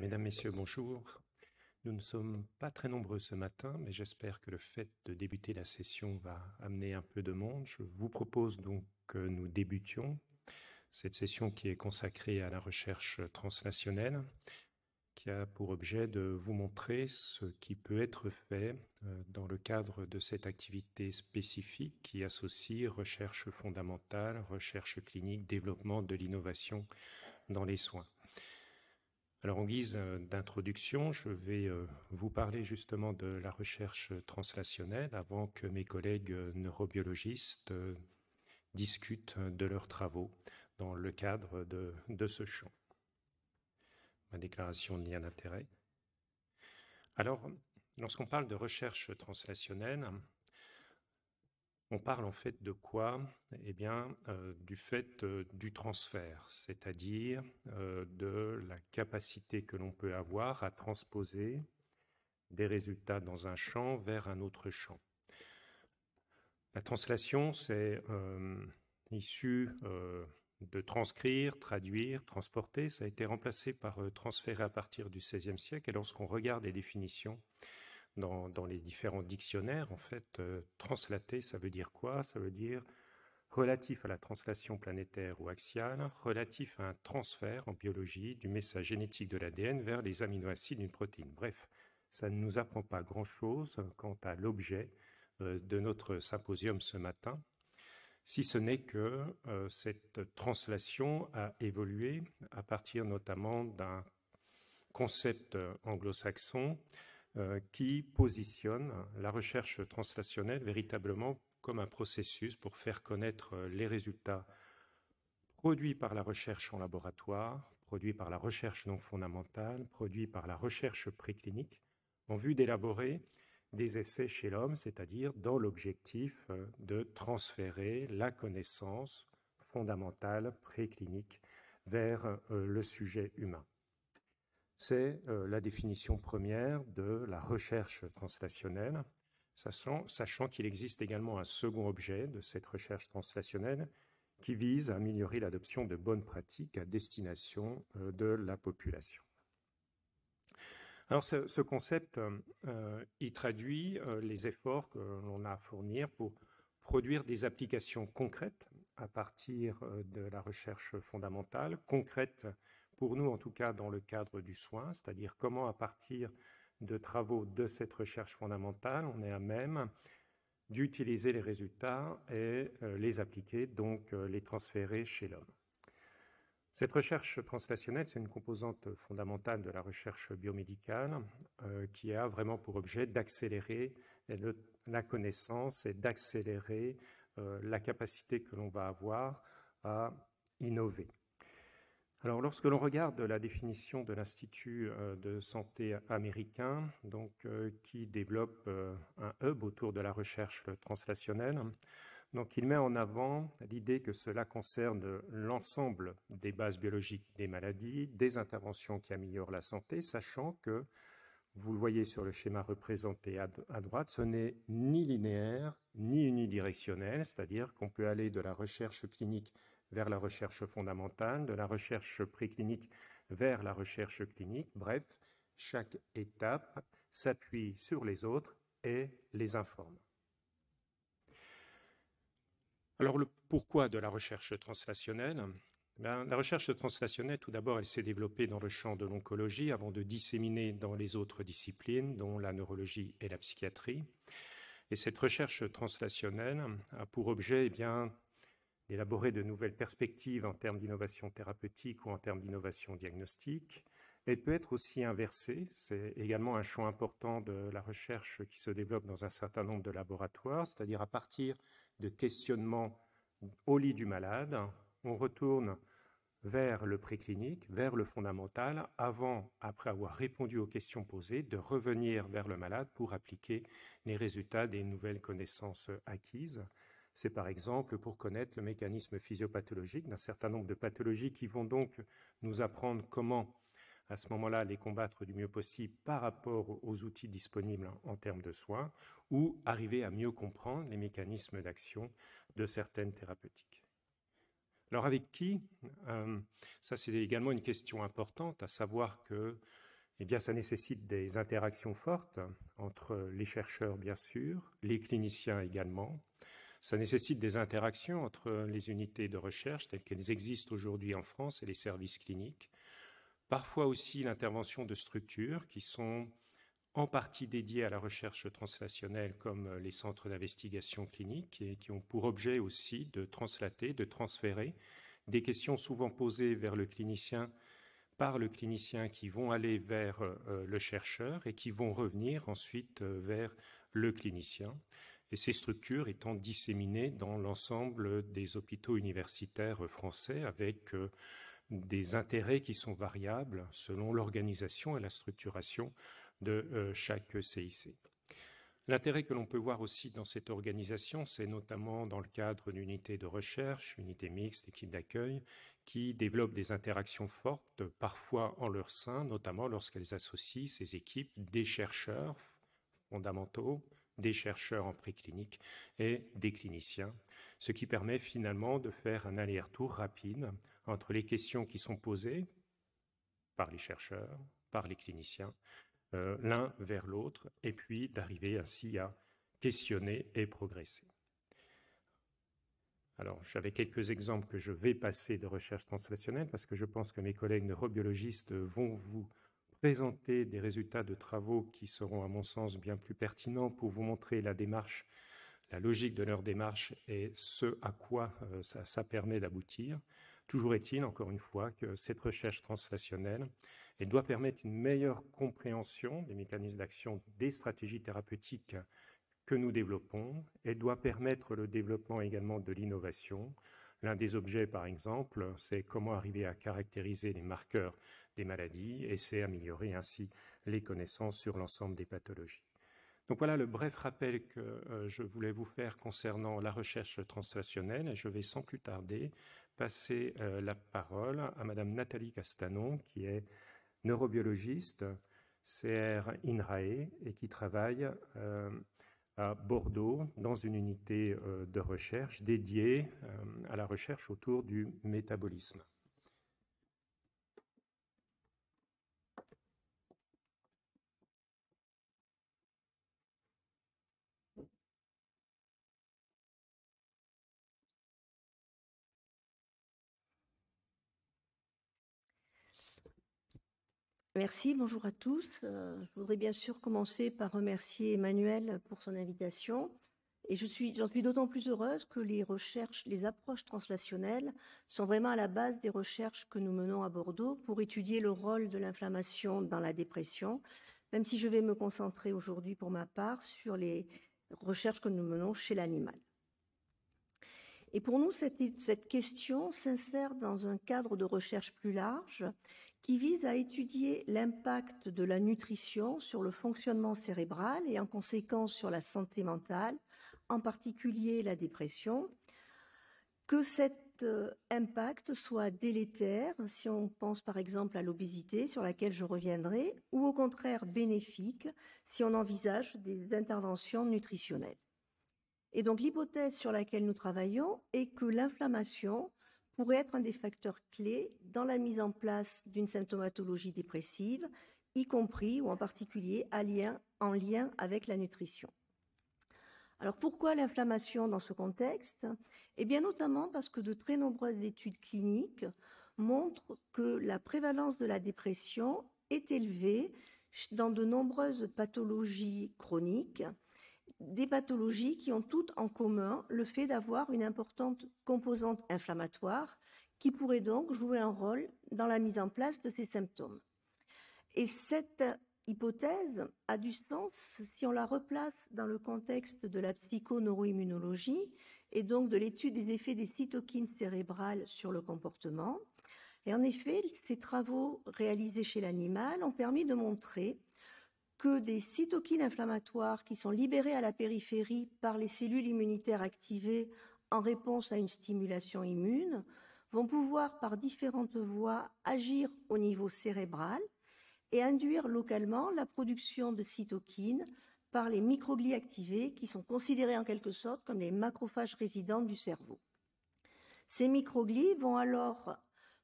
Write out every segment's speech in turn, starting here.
Mesdames, Messieurs, bonjour. Nous ne sommes pas très nombreux ce matin, mais j'espère que le fait de débuter la session va amener un peu de monde. Je vous propose donc que nous débutions cette session qui est consacrée à la recherche translationnelle, qui a pour objet de vous montrer ce qui peut être fait dans le cadre de cette activité spécifique qui associe recherche fondamentale, recherche clinique, développement de l'innovation dans les soins. Alors en guise d'introduction, je vais vous parler justement de la recherche translationnelle avant que mes collègues neurobiologistes discutent de leurs travaux dans le cadre de ce champ. Ma déclaration de lien d'intérêt. Alors, lorsqu'on parle de recherche translationnelle, on parle en fait de quoi? Eh bien, du fait du transfert, c'est-à-dire de la capacité que l'on peut avoir à transposer des résultats dans un champ vers un autre champ. La translation, c'est issu de transcrire, traduire, transporter. Ça a été remplacé par transférer à partir du XVIe siècle. Et lorsqu'on regarde les définitions dans les différents dictionnaires, en fait, translater, ça veut dire quoi? Ça veut dire relatif à la translation planétaire ou axiale, relatif à un transfert en biologie du message génétique de l'ADN vers les aminoacides d'une protéine. Bref, ça ne nous apprend pas grand-chose quant à l'objet de notre symposium ce matin, si ce n'est que cette translation a évolué à partir notamment d'un concept anglo-saxon qui positionne la recherche translationnelle véritablement comme un processus pour faire connaître les résultats produits par la recherche en laboratoire, produits par la recherche non fondamentale, produits par la recherche préclinique, en vue d'élaborer des essais chez l'homme, c'est-à-dire dans l'objectif de transférer la connaissance fondamentale préclinique vers le sujet humain. C'est la définition première de la recherche translationnelle, sachant qu'il existe également un second objet de cette recherche translationnelle qui vise à améliorer l'adoption de bonnes pratiques à destination de la population. Alors ce concept, il traduit les efforts que l'on a à fournir pour produire des applications concrètes à partir de la recherche fondamentale, concrètes pour nous en tout cas dans le cadre du soin, c'est-à-dire comment à partir de travaux de cette recherche fondamentale, on est à même d'utiliser les résultats et les appliquer, donc les transférer chez l'homme. Cette recherche translationnelle, c'est une composante fondamentale de la recherche biomédicale qui a vraiment pour objet d'accélérer la connaissance et d'accélérer la capacité que l'on va avoir à innover. Alors, lorsque l'on regarde la définition de l'Institut de santé américain, donc, qui développe un hub autour de la recherche translationnelle, donc il met en avant l'idée que cela concerne l'ensemble des bases biologiques des maladies, des interventions qui améliorent la santé, sachant que, vous le voyez sur le schéma représenté à droite, ce n'est ni linéaire ni unidirectionnel, c'est-à-dire qu'on peut aller de la recherche clinique vers la recherche fondamentale, de la recherche préclinique vers la recherche clinique. Bref, chaque étape s'appuie sur les autres et les informe. Alors, le pourquoi de la recherche translationnelle? La recherche translationnelle, tout d'abord, elle s'est développée dans le champ de l'oncologie avant de disséminer dans les autres disciplines, dont la neurologie et la psychiatrie. Et cette recherche translationnelle a pour objet, d'élaborer de nouvelles perspectives en termes d'innovation thérapeutique ou en termes d'innovation diagnostique. Elle peut être aussi inversée. C'est également un champ important de la recherche qui se développe dans un certain nombre de laboratoires, c'est-à-dire à partir de questionnements au lit du malade, on retourne vers le préclinique, vers le fondamental, après avoir répondu aux questions posées, de revenir vers le malade pour appliquer les résultats des nouvelles connaissances acquises. C'est par exemple pour connaître le mécanisme physiopathologique d'un certain nombre de pathologies qui vont donc nous apprendre comment, à ce moment-là, les combattre du mieux possible par rapport aux outils disponibles en termes de soins, ou arriver à mieux comprendre les mécanismes d'action de certaines thérapeutiques. Alors avec qui? Ça c'est également une question importante, à savoir que Eh bien, ça nécessite des interactions fortes entre les chercheurs, bien sûr, les cliniciens également. Ça nécessite des interactions entre les unités de recherche telles qu'elles existent aujourd'hui en France et les services cliniques. Parfois aussi l'intervention de structures qui sont en partie dédiées à la recherche translationnelle, comme les centres d'investigation clinique, et qui ont pour objet aussi de translater, de transférer des questions souvent posées vers le clinicien par le clinicien qui vont aller vers le chercheur et qui vont revenir ensuite vers le clinicien. Et ces structures étant disséminées dans l'ensemble des hôpitaux universitaires français avec des intérêts qui sont variables selon l'organisation et la structuration de chaque CIC. L'intérêt que l'on peut voir aussi dans cette organisation, c'est notamment dans le cadre d'unités de recherche, unités mixtes, équipes d'accueil, qui développent des interactions fortes, parfois en leur sein, notamment lorsqu'elles associent ces équipes des chercheurs fondamentaux, des chercheurs en préclinique et des cliniciens, ce qui permet finalement de faire un aller-retour rapide entre les questions qui sont posées par les chercheurs, par les cliniciens, l'un vers l'autre, et puis d'arriver ainsi à questionner et progresser. Alors, j'avais quelques exemples que je vais passer de recherche translationnelle parce que je pense que mes collègues neurobiologistes vont vous présenter des résultats de travaux qui seront, à mon sens, bien plus pertinents pour vous montrer la démarche, la logique de leur démarche et ce à quoi ça permet d'aboutir. Toujours est-il, encore une fois, que cette recherche translationnelle elle doit permettre une meilleure compréhension des mécanismes d'action des stratégies thérapeutiques que nous développons. Elle doit permettre le développement également de l'innovation. L'un des objets, par exemple, c'est comment arriver à caractériser les marqueurs des maladies et c'est améliorer ainsi les connaissances sur l'ensemble des pathologies. Donc voilà le bref rappel que je voulais vous faire concernant la recherche translationnelle. Et je vais sans plus tarder passer la parole à Madame Nathalie Castanon, qui est neurobiologiste, CR INRAE, et qui travaille à Bordeaux dans une unité de recherche dédiée à la recherche autour du métabolisme. Merci, bonjour à tous. Je voudrais bien sûr commencer par remercier Emmanuel pour son invitation. Et j'en suis d'autant plus heureuse que les approches translationnelles sont vraiment à la base des recherches que nous menons à Bordeaux pour étudier le rôle de l'inflammation dans la dépression, même si je vais me concentrer aujourd'hui pour ma part sur les recherches que nous menons chez l'animal. Et pour nous, cette question s'insère dans un cadre de recherche plus large qui vise à étudier l'impact de la nutrition sur le fonctionnement cérébral et en conséquence sur la santé mentale, en particulier la dépression, que cet impact soit délétère, si on pense par exemple à l'obésité, sur laquelle je reviendrai, ou au contraire bénéfique, si on envisage des interventions nutritionnelles. Et donc l'hypothèse sur laquelle nous travaillons est que l'inflammation pourrait être un des facteurs clés dans la mise en place d'une symptomatologie dépressive, y compris ou en particulier en lien avec la nutrition. Alors pourquoi l'inflammation dans ce contexte? Eh bien notamment parce que de très nombreuses études cliniques montrent que la prévalence de la dépression est élevée dans de nombreuses pathologies chroniques, des pathologies qui ont toutes en commun le fait d'avoir une importante composante inflammatoire qui pourrait donc jouer un rôle dans la mise en place de ces symptômes. Et cette hypothèse a du sens si on la replace dans le contexte de la psychoneuroimmunologie et donc de l'étude des effets des cytokines cérébrales sur le comportement. Et en effet, ces travaux réalisés chez l'animal ont permis de montrer que des cytokines inflammatoires qui sont libérées à la périphérie par les cellules immunitaires activées en réponse à une stimulation immune vont pouvoir par différentes voies agir au niveau cérébral et induire localement la production de cytokines par les microglies activés qui sont considérés en quelque sorte comme les macrophages résidents du cerveau. Ces microglies vont alors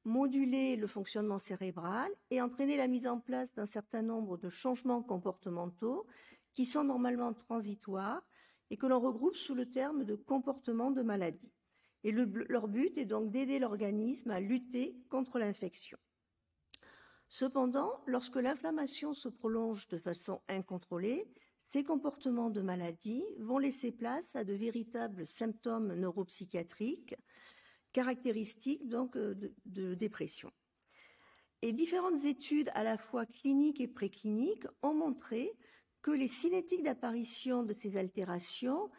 moduler le fonctionnement cérébral et entraîner la mise en place d'un certain nombre de changements comportementaux qui sont normalement transitoires et que l'on regroupe sous le terme de comportement de maladie. Et leur but est donc d'aider l'organisme à lutter contre l'infection. Cependant, lorsque l'inflammation se prolonge de façon incontrôlée, ces comportements de maladie vont laisser place à de véritables symptômes neuropsychiatriques caractéristiques donc de dépression. Et différentes études à la fois cliniques et précliniques ont montré que les cinétiques d'apparition de ces altérations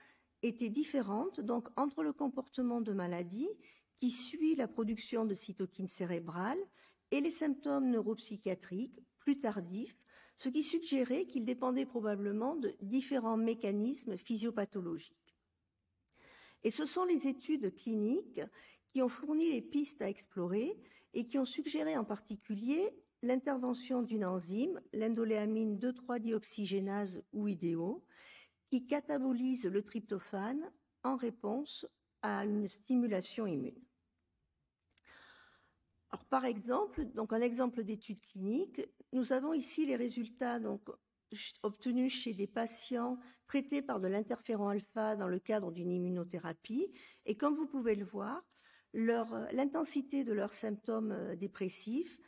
étaient différentes donc entre le comportement de maladie qui suit la production de cytokines cérébrales et les symptômes neuropsychiatriques plus tardifs, ce qui suggérait qu'ils dépendaient probablement de différents mécanismes physiopathologiques. Et ce sont les études cliniques qui ont fourni les pistes à explorer et qui ont suggéré en particulier l'intervention d'une enzyme, l'indoléamine 2,3-dioxygénase ou IDO, qui catabolise le tryptophane en réponse à une stimulation immune. Alors, par exemple, donc un exemple d'étude clinique, nous avons ici les résultats donc, obtenus chez des patients traités par de l'interféron alpha dans le cadre d'une immunothérapie. Et comme vous pouvez le voir, l'intensité de leurs symptômes dépressifs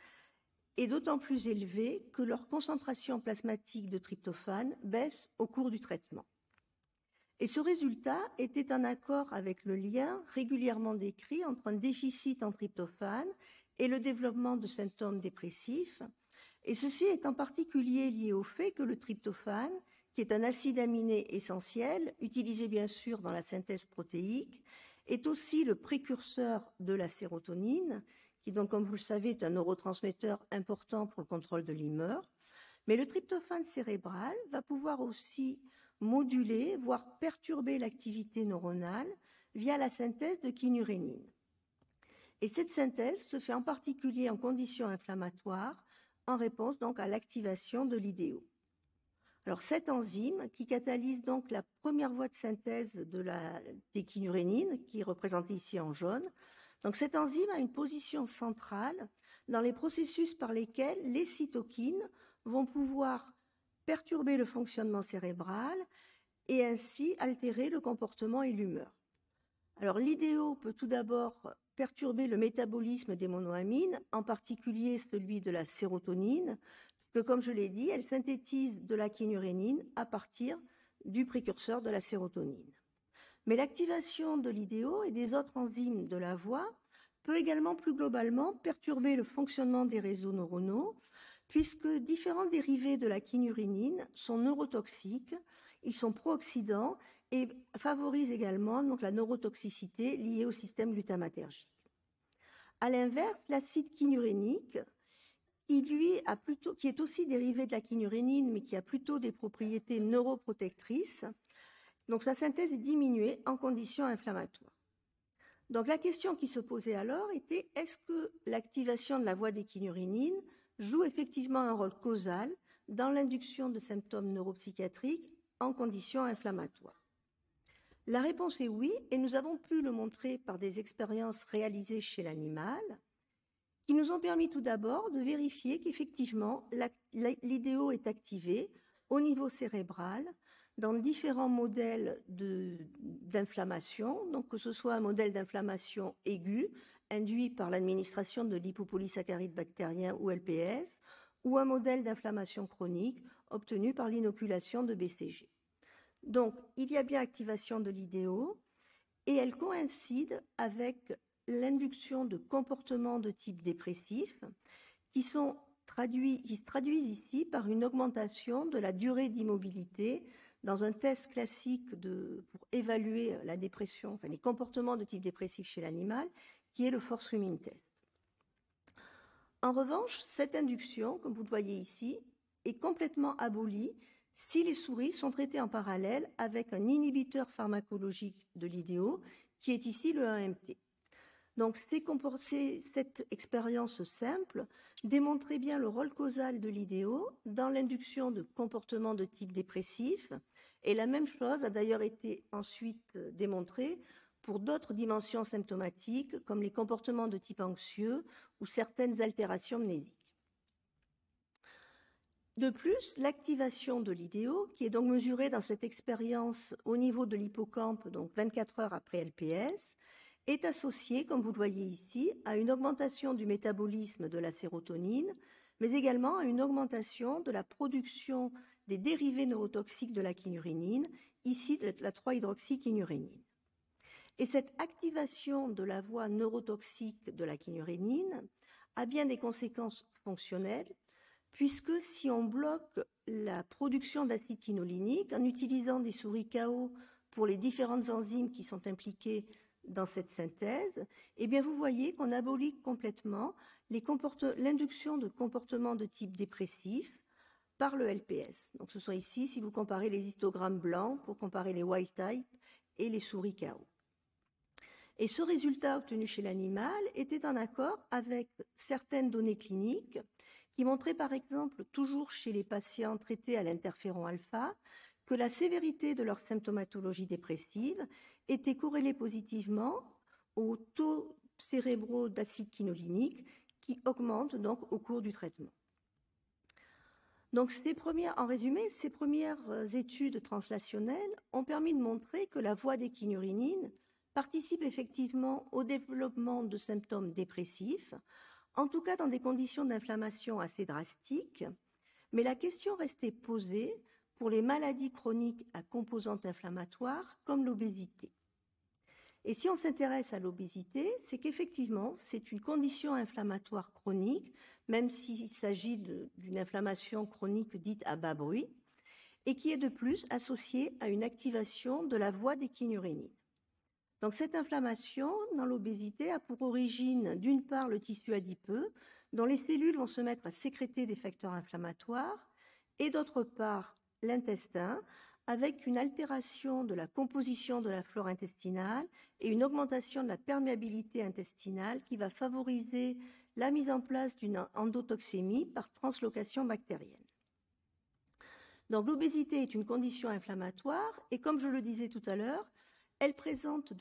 est d'autant plus élevée que leur concentration plasmatique de tryptophane baisse au cours du traitement. Et ce résultat était en accord avec le lien régulièrement décrit entre un déficit en tryptophane et le développement de symptômes dépressifs. Et ceci est en particulier lié au fait que le tryptophane, qui est un acide aminé essentiel, utilisé bien sûr dans la synthèse protéique, est aussi le précurseur de la sérotonine, qui donc, comme vous le savez, est un neurotransmetteur important pour le contrôle de l'humeur. Mais le tryptophane cérébral va pouvoir aussi moduler, voire perturber l'activité neuronale via la synthèse de kynurénine. Et cette synthèse se fait en particulier en conditions inflammatoires, en réponse donc à l'activation de l'IDO. Alors cette enzyme qui catalyse donc la première voie de synthèse des kynurénines, qui est représentée ici en jaune, donc cette enzyme a une position centrale dans les processus par lesquels les cytokines vont pouvoir perturber le fonctionnement cérébral et ainsi altérer le comportement et l'humeur. Alors l'IDO peut tout d'abord perturber le métabolisme des monoamines, en particulier celui de la sérotonine, que comme je l'ai dit, elle synthétise de la kynurénine à partir du précurseur de la sérotonine. Mais l'activation de l'IDO et des autres enzymes de la voie peut également plus globalement perturber le fonctionnement des réseaux neuronaux, puisque différents dérivés de la kynurénine sont neurotoxiques, ils sont pro-oxydants et favorisent également donc, la neurotoxicité liée au système glutamatergique. À l'inverse, l'acide kynurénique, qui est aussi dérivé de la kynurénine, mais qui a plutôt des propriétés neuroprotectrices, donc sa synthèse est diminuée en conditions inflammatoires. Donc la question qui se posait alors était, est-ce que l'activation de la voie des kynurénines joue effectivement un rôle causal dans l'induction de symptômes neuropsychiatriques en conditions inflammatoires? La réponse est oui, et nous avons pu le montrer par des expériences réalisées chez l'animal, qui nous ont permis tout d'abord de vérifier qu'effectivement l'IDO est activée au niveau cérébral dans différents modèles d'inflammation, donc que ce soit un modèle d'inflammation aiguë induit par l'administration de lipopolysaccharides bactériens ou LPS, ou un modèle d'inflammation chronique obtenu par l'inoculation de BCG. Donc, il y a bien activation de l'IDO et elle coïncide avec l'induction de comportements de type dépressif qui se traduisent ici par une augmentation de la durée d'immobilité dans un test classique pour évaluer la dépression, enfin les comportements de type dépressif chez l'animal, qui est le force swimming test. En revanche, cette induction, comme vous le voyez ici, est complètement abolie si les souris sont traitées en parallèle avec un inhibiteur pharmacologique de l'IDO, qui est ici le 1-MT. Donc, cette expérience simple démontrait bien le rôle causal de l'IDO dans l'induction de comportements de type dépressif, et la même chose a d'ailleurs été ensuite démontrée pour d'autres dimensions symptomatiques, comme les comportements de type anxieux ou certaines altérations mnésiques. De plus, l'activation de l'idéo, qui est donc mesurée dans cette expérience au niveau de l'hippocampe, donc 24 heures après LPS, est associée, comme vous le voyez ici, à une augmentation du métabolisme de la sérotonine, mais également à une augmentation de la production des dérivés neurotoxiques de la kynurénine, ici de la 3-hydroxykynurénine. Et cette activation de la voie neurotoxique de la kynurénine a bien des conséquences fonctionnelles, puisque si on bloque la production d'acide quinolynique en utilisant des souris KO pour les différentes enzymes qui sont impliquées dans cette synthèse, eh bien vous voyez qu'on abolit complètement l'induction de comportements de type dépressif par le LPS. Donc ce sont ici, si vous comparez les histogrammes blancs pour comparer les wild type et les souris KO. Et ce résultat obtenu chez l'animal était en accord avec certaines données cliniques qui montraient par exemple, toujours chez les patients traités à l'interféron alpha, que la sévérité de leur symptomatologie dépressive était corrélée positivement aux taux cérébraux d'acide quinolynique qui augmentent donc au cours du traitement. Donc en résumé, ces premières études translationnelles ont permis de montrer que la voie des kynurénines participe effectivement au développement de symptômes dépressifs, en tout cas dans des conditions d'inflammation assez drastiques, mais la question restait posée pour les maladies chroniques à composante inflammatoire comme l'obésité. Et si on s'intéresse à l'obésité, c'est qu'effectivement, c'est une condition inflammatoire chronique, même s'il s'agit d'une inflammation chronique dite à bas bruit, et qui est de plus associée à une activation de la voie des kynurénines. Donc cette inflammation dans l'obésité a pour origine d'une part le tissu adipeux, dont les cellules vont se mettre à sécréter des facteurs inflammatoires, et d'autre part l'intestin, avec une altération de la composition de la flore intestinale et une augmentation de la perméabilité intestinale qui va favoriser la mise en place d'une endotoxémie par translocation bactérienne. Donc l'obésité est une condition inflammatoire et comme je le disais tout à l'heure, elle présente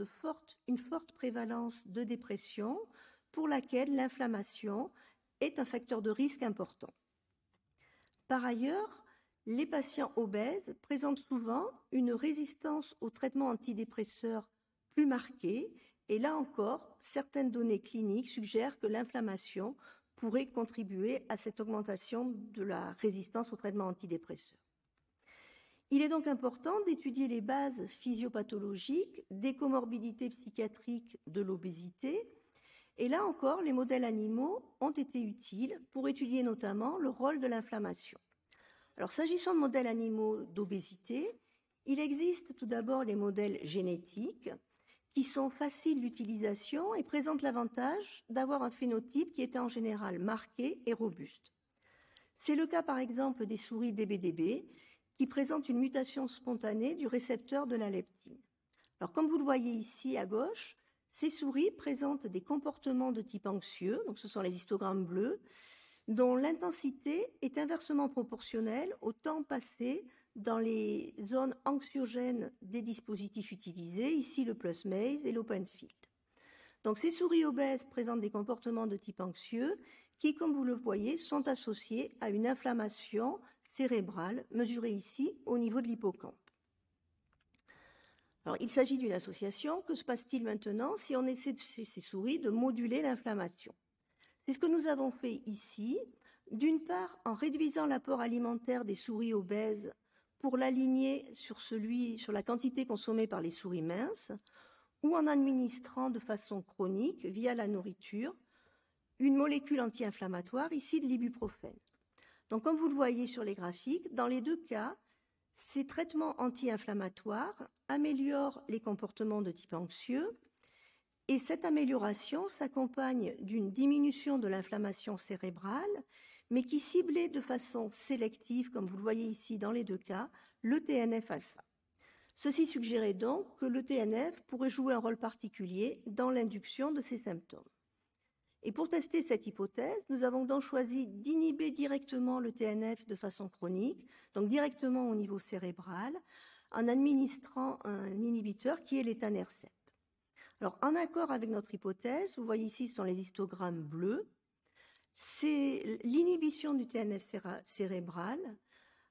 une forte prévalence de dépression pour laquelle l'inflammation est un facteur de risque important. Par ailleurs, les patients obèses présentent souvent une résistance aux traitements antidépresseurs plus marquée et là encore, certaines données cliniques suggèrent que l'inflammation pourrait contribuer à cette augmentation de la résistance aux traitements antidépresseurs. Il est donc important d'étudier les bases physiopathologiques des comorbidités psychiatriques de l'obésité. Et là encore, les modèles animaux ont été utiles pour étudier notamment le rôle de l'inflammation. Alors, s'agissant de modèles animaux d'obésité, il existe tout d'abord les modèles génétiques qui sont faciles d'utilisation et présentent l'avantage d'avoir un phénotype qui est en général marqué et robuste. C'est le cas par exemple des souris DBDB, qui présente une mutation spontanée du récepteur de la leptine. Alors, comme vous le voyez ici à gauche, ces souris présentent des comportements de type anxieux, donc ce sont les histogrammes bleus, dont l'intensité est inversement proportionnelle au temps passé dans les zones anxiogènes des dispositifs utilisés, ici le PlusMaze et l'OpenField. Donc, ces souris obèses présentent des comportements de type anxieux qui, comme vous le voyez, sont associés à une inflammation cérébrale mesurée ici au niveau de l'hippocampe. Alors, il s'agit d'une association. Que se passe-t-il maintenant si on essaie chez ces souris de moduler l'inflammation? C'est ce que nous avons fait ici, d'une part en réduisant l'apport alimentaire des souris obèses pour l'aligner sur la quantité consommée par les souris minces, ou en administrant de façon chronique, via la nourriture, une molécule anti-inflammatoire, ici de l'ibuprofène. Donc, comme vous le voyez sur les graphiques, dans les deux cas, ces traitements anti-inflammatoires améliorent les comportements de type anxieux et cette amélioration s'accompagne d'une diminution de l'inflammation cérébrale, mais qui ciblait de façon sélective, comme vous le voyez ici dans les deux cas, le TNF-alpha. Ceci suggérait donc que le TNF pourrait jouer un rôle particulier dans l'induction de ces symptômes. Et pour tester cette hypothèse, nous avons donc choisi d'inhiber directement le TNF de façon chronique, donc directement au niveau cérébral, en administrant un inhibiteur qui est l'étanercept. Alors, en accord avec notre hypothèse, vous voyez ici, ce sont les histogrammes bleus, c'est l'inhibition du TNF cérébral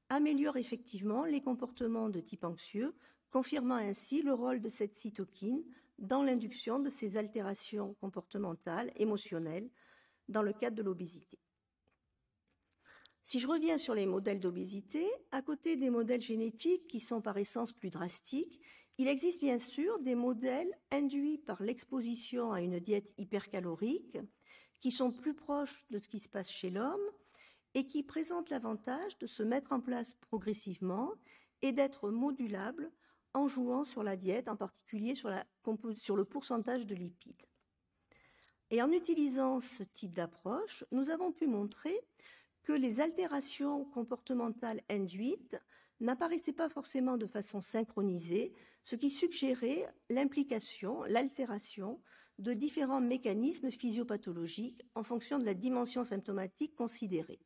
améliore effectivement les comportements de type anxieux, confirmant ainsi le rôle de cette cytokine dans l'induction de ces altérations comportementales, émotionnelles, dans le cadre de l'obésité. Si je reviens sur les modèles d'obésité, à côté des modèles génétiques qui sont par essence plus drastiques, il existe bien sûr des modèles induits par l'exposition à une diète hypercalorique qui sont plus proches de ce qui se passe chez l'homme et qui présentent l'avantage de se mettre en place progressivement et d'être modulables en jouant sur la diète, en particulier sur le pourcentage de lipides. Et en utilisant ce type d'approche, nous avons pu montrer que les altérations comportementales induites n'apparaissaient pas forcément de façon synchronisée, ce qui suggérait l'implication, l'altération de différents mécanismes physiopathologiques en fonction de la dimension symptomatique considérée.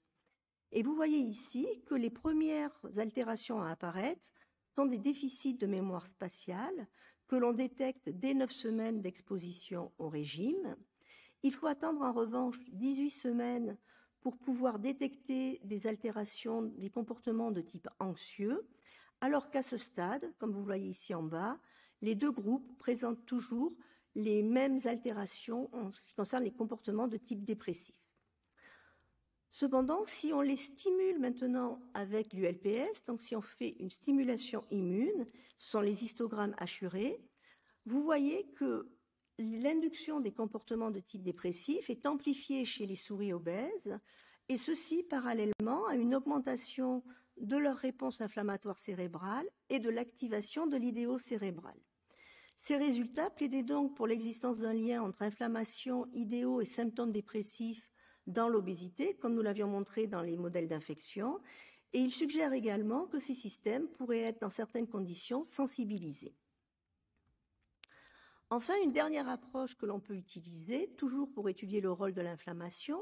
Et vous voyez ici que les premières altérations à apparaître sont des déficits de mémoire spatiale que l'on détecte dès 9 semaines d'exposition au régime. Il faut attendre en revanche 18 semaines pour pouvoir détecter des altérations des comportements de type anxieux, alors qu'à ce stade, comme vous le voyez ici en bas, les deux groupes présentent toujours les mêmes altérations en ce qui concerne les comportements de type dépressif. Cependant, si on les stimule maintenant avec l'ULPS, donc si on fait une stimulation immune, ce sont les histogrammes hachurés, vous voyez que l'induction des comportements de type dépressif est amplifiée chez les souris obèses, et ceci parallèlement à une augmentation de leur réponse inflammatoire cérébrale et de l'activation de l'idéo cérébral. Ces résultats plaidaient donc pour l'existence d'un lien entre inflammation, idéo et symptômes dépressifs dans l'obésité, comme nous l'avions montré dans les modèles d'infection, et il suggère également que ces systèmes pourraient être, dans certaines conditions, sensibilisés. Enfin, une dernière approche que l'on peut utiliser, toujours pour étudier le rôle de l'inflammation,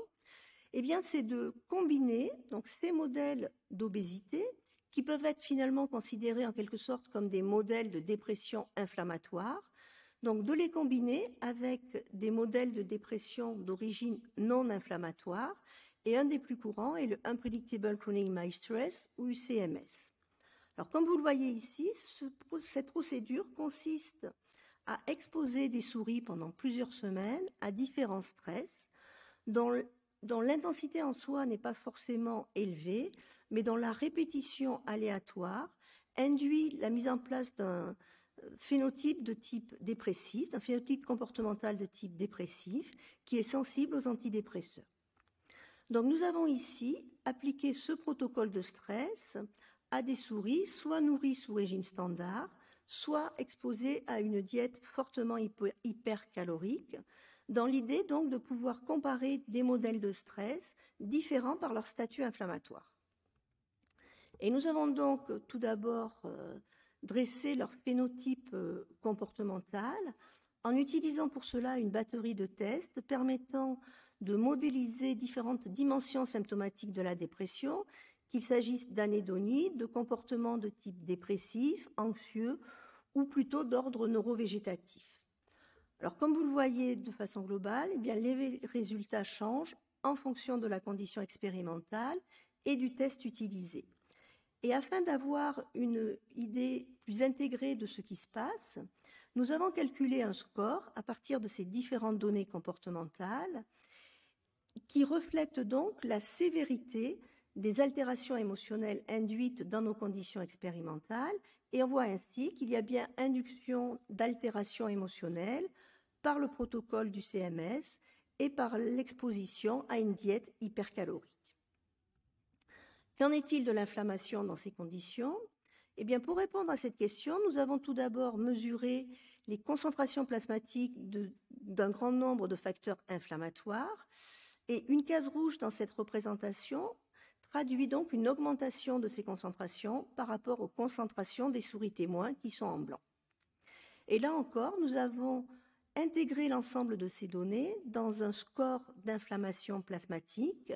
eh bien, c'est de combiner donc, ces modèles d'obésité, qui peuvent être finalement considérés en quelque sorte comme des modèles de dépression inflammatoire, donc de les combiner avec des modèles de dépression d'origine non inflammatoire, et un des plus courants est le Unpredictable Chronic Mild Stress, ou UCMS. Alors, comme vous le voyez ici, cette procédure consiste à exposer des souris pendant plusieurs semaines à différents stress, dont l'intensité en soi n'est pas forcément élevée, mais dont la répétition aléatoire induit la mise en place d'un phénotype de type dépressif, d'un phénotype comportemental de type dépressif qui est sensible aux antidépresseurs. Donc nous avons ici appliqué ce protocole de stress à des souris soit nourries sous régime standard, soit exposées à une diète fortement hypercalorique, dans l'idée donc de pouvoir comparer des modèles de stress différents par leur statut inflammatoire. Et nous avons donc tout d'abord dressé leur phénotype comportemental en utilisant pour cela une batterie de tests permettant de modéliser différentes dimensions symptomatiques de la dépression, qu'il s'agisse d'anédonie, de comportements de type dépressif, anxieux ou plutôt d'ordre neurovégétatif. Alors, comme vous le voyez de façon globale, eh bien, les résultats changent en fonction de la condition expérimentale et du test utilisé. Et afin d'avoir une idée plus intégrée de ce qui se passe, nous avons calculé un score à partir de ces différentes données comportementales qui reflète donc la sévérité des altérations émotionnelles induites dans nos conditions expérimentales, et on voit ainsi qu'il y a bien induction d'altérations émotionnelles par le protocole du CMS et par l'exposition à une diète hypercalorique. Qu'en est-il de l'inflammation dans ces conditions? Eh bien, pour répondre à cette question, nous avons tout d'abord mesuré les concentrations plasmatiques d'un grand nombre de facteurs inflammatoires, et une case rouge dans cette représentation traduit donc une augmentation de ces concentrations par rapport aux concentrations des souris témoins qui sont en blanc. Et là encore, nous avons intégré l'ensemble de ces données dans un score d'inflammation plasmatique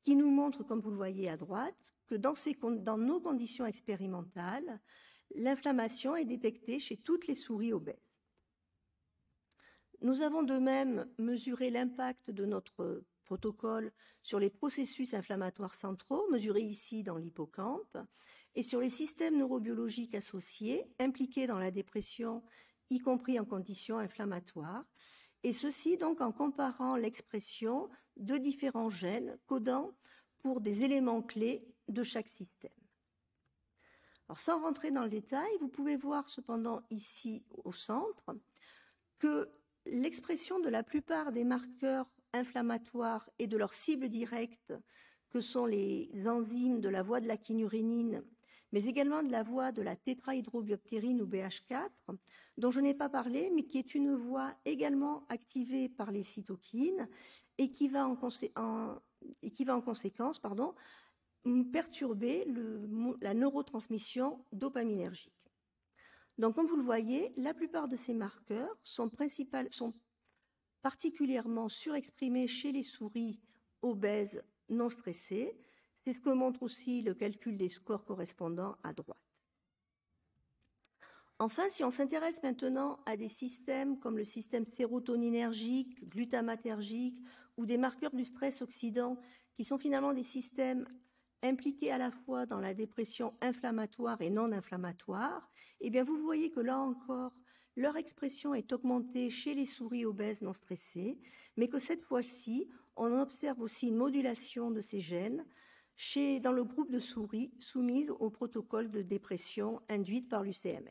qui nous montre, comme vous le voyez à droite, que dans nos conditions expérimentales, l'inflammation est détectée chez toutes les souris obèses. Nous avons de même mesuré l'impact de notre protocole sur les processus inflammatoires centraux, mesurés ici dans l'hippocampe, et sur les systèmes neurobiologiques associés impliqués dans la dépression, y compris en conditions inflammatoires, et ceci donc en comparant l'expression de différents gènes codant pour des éléments clés de chaque système. Alors, sans rentrer dans le détail, vous pouvez voir cependant ici au centre que l'expression de la plupart des marqueurs inflammatoires et de leurs cibles directes, que sont les enzymes de la voie de la kynurénine, mais également de la voie de la tétrahydrobioptérine ou BH4, dont je n'ai pas parlé, mais qui est une voie également activée par les cytokines et qui va en conséquence perturber la neurotransmission dopaminergique. Donc, comme vous le voyez, la plupart de ces marqueurs sont particulièrement surexprimés chez les souris obèses non stressées. C'est ce que montre aussi le calcul des scores correspondants à droite. Enfin, si on s'intéresse maintenant à des systèmes comme le système sérotoninergique, glutamatergique ou des marqueurs du stress oxydant, qui sont finalement des systèmes impliqués à la fois dans la dépression inflammatoire et non inflammatoire, eh bien vous voyez que là encore, leur expression est augmentée chez les souris obèses non stressées, mais que cette fois-ci, on observe aussi une modulation de ces gènes dans le groupe de souris soumises au protocole de dépression induite par l'UCMS.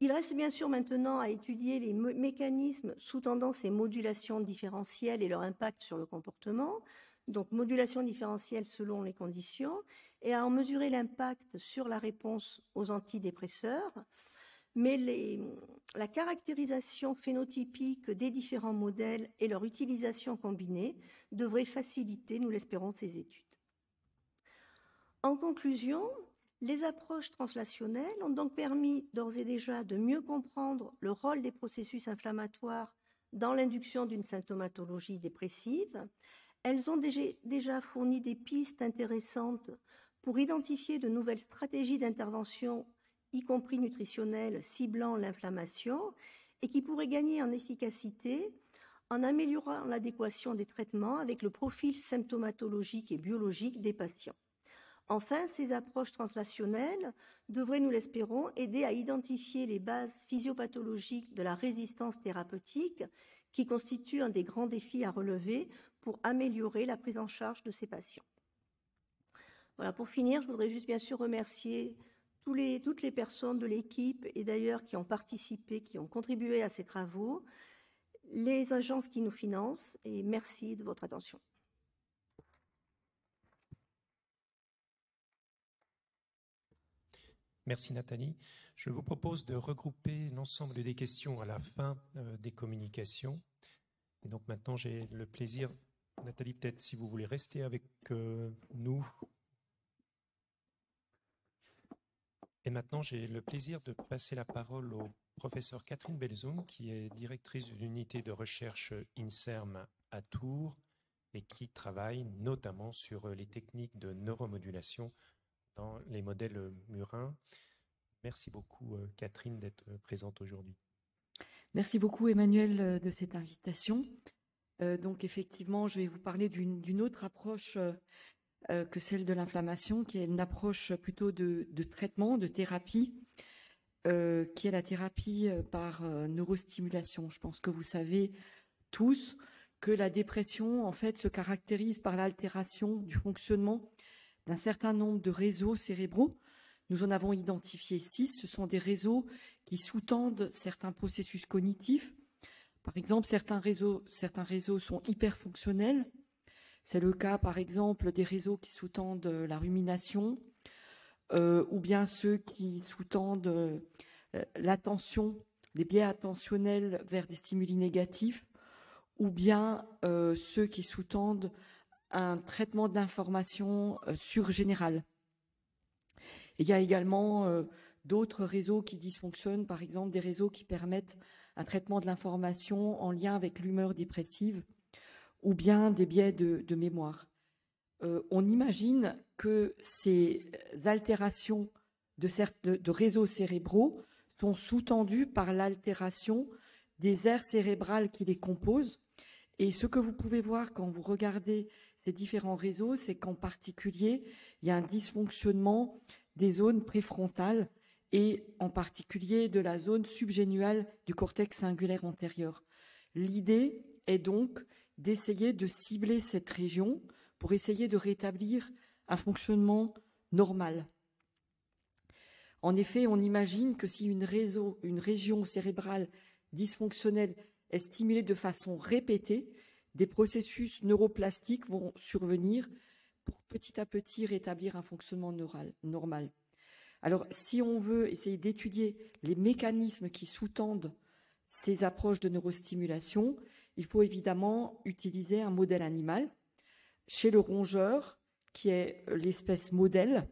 Il reste bien sûr maintenant à étudier les mécanismes sous-tendant ces modulations différentielles et leur impact sur le comportement, donc modulation différentielle selon les conditions, et à en mesurer l'impact sur la réponse aux antidépresseurs. Mais la caractérisation phénotypique des différents modèles et leur utilisation combinée devrait faciliter, nous l'espérons, ces études. En conclusion, les approches translationnelles ont donc permis d'ores et déjà de mieux comprendre le rôle des processus inflammatoires dans l'induction d'une symptomatologie dépressive. Elles ont déjà fourni des pistes intéressantes pour identifier de nouvelles stratégies d'intervention, y compris nutritionnelles, ciblant l'inflammation, et qui pourraient gagner en efficacité en améliorant l'adéquation des traitements avec le profil symptomatologique et biologique des patients. Enfin, ces approches translationnelles devraient, nous l'espérons, aider à identifier les bases physiopathologiques de la résistance thérapeutique qui constitue un des grands défis à relever pour améliorer la prise en charge de ces patients. Voilà, pour finir, je voudrais juste bien sûr remercier toutes les personnes de l'équipe et d'ailleurs qui ont participé, qui ont contribué à ces travaux, les agences qui nous financent et merci de votre attention. Merci Nathalie. Je vous propose de regrouper l'ensemble des questions à la fin des communications. Et donc maintenant, j'ai le plaisir, Nathalie, peut-être si vous voulez rester avec nous. Et maintenant, j'ai le plaisir de passer la parole au professeur Catherine Belzoum, qui est directrice de l'unité de recherche INSERM à Tours et qui travaille notamment sur les techniques de neuromodulation dans les modèles murins. Merci beaucoup, Catherine, d'être présente aujourd'hui. Merci beaucoup, Emmanuel, de cette invitation. Donc, effectivement, je vais vous parler d'une autre approche que celle de l'inflammation, qui est une approche plutôt de traitement, de thérapie, qui est la thérapie par neurostimulation. Je pense que vous savez tous que la dépression, en fait, se caractérise par l'altération du fonctionnement d'un certain nombre de réseaux cérébraux. Nous en avons identifié 6. Ce sont des réseaux qui sous-tendent certains processus cognitifs. Par exemple, certains réseaux sont hyperfonctionnels. C'est le cas, par exemple, des réseaux qui sous-tendent la rumination, ou bien ceux qui sous-tendent l'attention, les biais attentionnels vers des stimuli négatifs, ou bien ceux qui sous-tendent un traitement d'information surgénéral. Il y a également d'autres réseaux qui dysfonctionnent, par exemple des réseaux qui permettent un traitement de l'information en lien avec l'humeur dépressive ou bien des biais de mémoire. On imagine que ces altérations de réseaux cérébraux sont sous-tendues par l'altération des aires cérébrales qui les composent. Et ce que vous pouvez voir quand vous regardez ces différents réseaux, c'est qu'en particulier, il y a un dysfonctionnement des zones préfrontales et en particulier de la zone subgénuale du cortex cingulaire antérieur. L'idée est donc d'essayer de cibler cette région pour essayer de rétablir un fonctionnement normal. En effet, on imagine que si une région cérébrale dysfonctionnelle est stimulée de façon répétée, des processus neuroplastiques vont survenir pour petit à petit rétablir un fonctionnement normal. Alors, si on veut essayer d'étudier les mécanismes qui sous-tendent ces approches de neurostimulation, il faut évidemment utiliser un modèle animal. Chez le rongeur, qui est l'espèce modèle,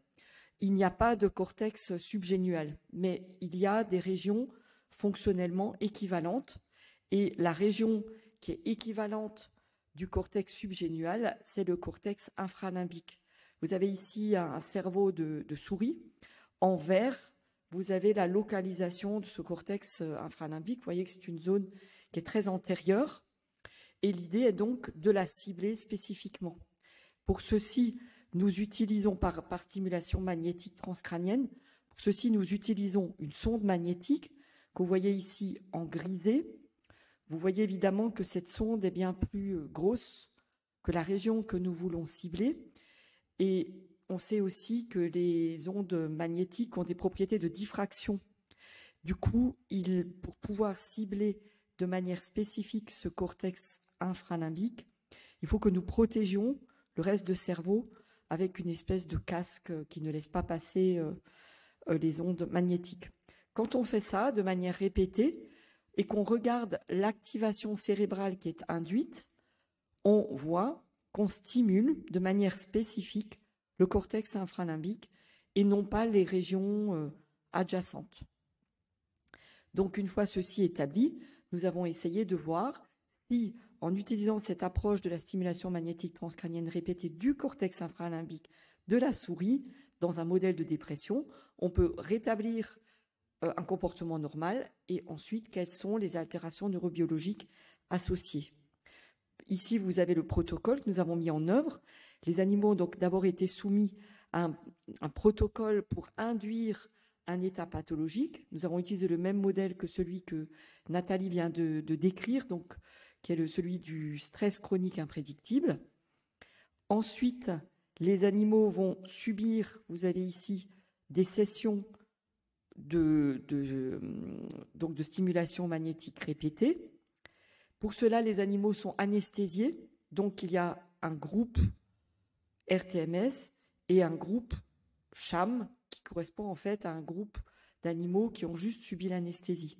il n'y a pas de cortex subgénual, mais il y a des régions fonctionnellement équivalentes. Et la région qui est équivalente du cortex subgénual, c'est le cortex infralimbique. Vous avez ici un cerveau de souris. En vert, vous avez la localisation de ce cortex infralimbique. Vous voyez que c'est une zone qui est très antérieure. Et l'idée est donc de la cibler spécifiquement. Pour ceci, nous utilisons par stimulation magnétique transcrânienne, pour ceci, nous utilisons une sonde magnétique que vous voyez ici en grisé. Vous voyez évidemment que cette sonde est bien plus grosse que la région que nous voulons cibler. Et on sait aussi que les ondes magnétiques ont des propriétés de diffraction. Du coup, pour pouvoir cibler de manière spécifique ce cortex infralimbique, il faut que nous protégions le reste du cerveau avec une espèce de casque qui ne laisse pas passer les ondes magnétiques. Quand on fait ça de manière répétée et qu'on regarde l'activation cérébrale qui est induite, on voit qu'on stimule de manière spécifique le cortex infralimbique et non pas les régions adjacentes. Donc, une fois ceci établi, nous avons essayé de voir si, en utilisant cette approche de la stimulation magnétique transcrânienne répétée du cortex infralimbique de la souris, dans un modèle de dépression, on peut rétablir un comportement normal et ensuite quelles sont les altérations neurobiologiques associées. Ici, vous avez le protocole que nous avons mis en œuvre. Les animaux ont donc d'abord été soumis à un protocole pour induire un état pathologique. Nous avons utilisé le même modèle que celui que Nathalie vient de décrire, donc, qui est celui du stress chronique imprédictible. Ensuite, les animaux vont subir, vous avez ici, des sessions de stimulation magnétique répétée. Pour cela, les animaux sont anesthésiés. Donc, il y a un groupe RTMS et un groupe CHAM qui correspond en fait à un groupe d'animaux qui ont juste subi l'anesthésie.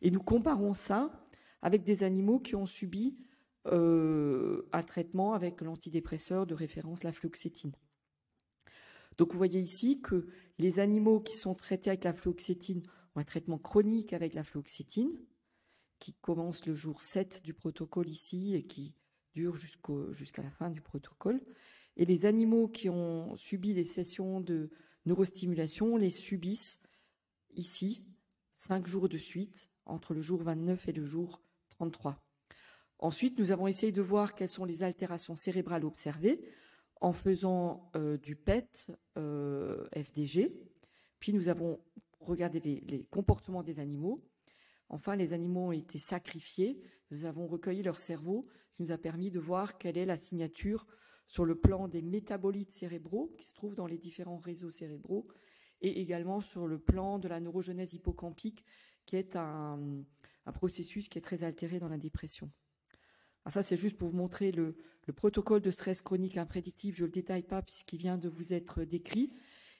Et nous comparons ça avec des animaux qui ont subi un traitement avec l'antidépresseur de référence, la fluoxétine. Donc, vous voyez ici que les animaux qui sont traités avec la fluoxétine ont un traitement chronique avec la fluoxétine, qui commence le jour 7 du protocole ici et qui dure jusqu'à la fin du protocole. Et les animaux qui ont subi les sessions de neurostimulation les subissent ici 5 jours de suite, entre le jour 29 et le jour 33. Ensuite, nous avons essayé de voir quelles sont les altérations cérébrales observées en faisant du PET FDG. Puis nous avons regardé les comportements des animaux. Enfin, les animaux ont été sacrifiés. Nous avons recueilli leur cerveau, ce qui nous a permis de voir quelle est la signature sur le plan des métabolites cérébraux qui se trouvent dans les différents réseaux cérébraux et également sur le plan de la neurogenèse hippocampique qui est un processus qui est très altéré dans la dépression. Alors ça, c'est juste pour vous montrer le protocole de stress chronique imprédictible. Je ne le détaille pas puisqu'il vient de vous être décrit.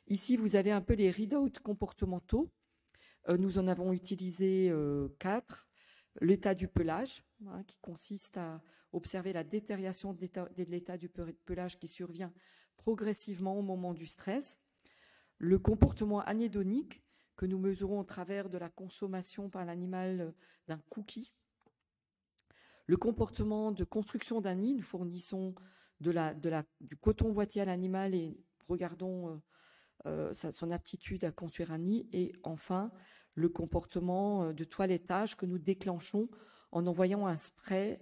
Ici, vous avez un peu les readouts comportementaux. Nous en avons utilisé 4. L'état du pelage, qui consiste à observer la détérioration de l'état du pelage qui survient progressivement au moment du stress. Le comportement anédonique, que nous mesurons au travers de la consommation par l'animal d'un cookie. Le comportement de construction d'un nid, nous fournissons du coton boîtier à l'animal et regardons son aptitude à construire un nid, et enfin le comportement de toilettage que nous déclenchons en envoyant un spray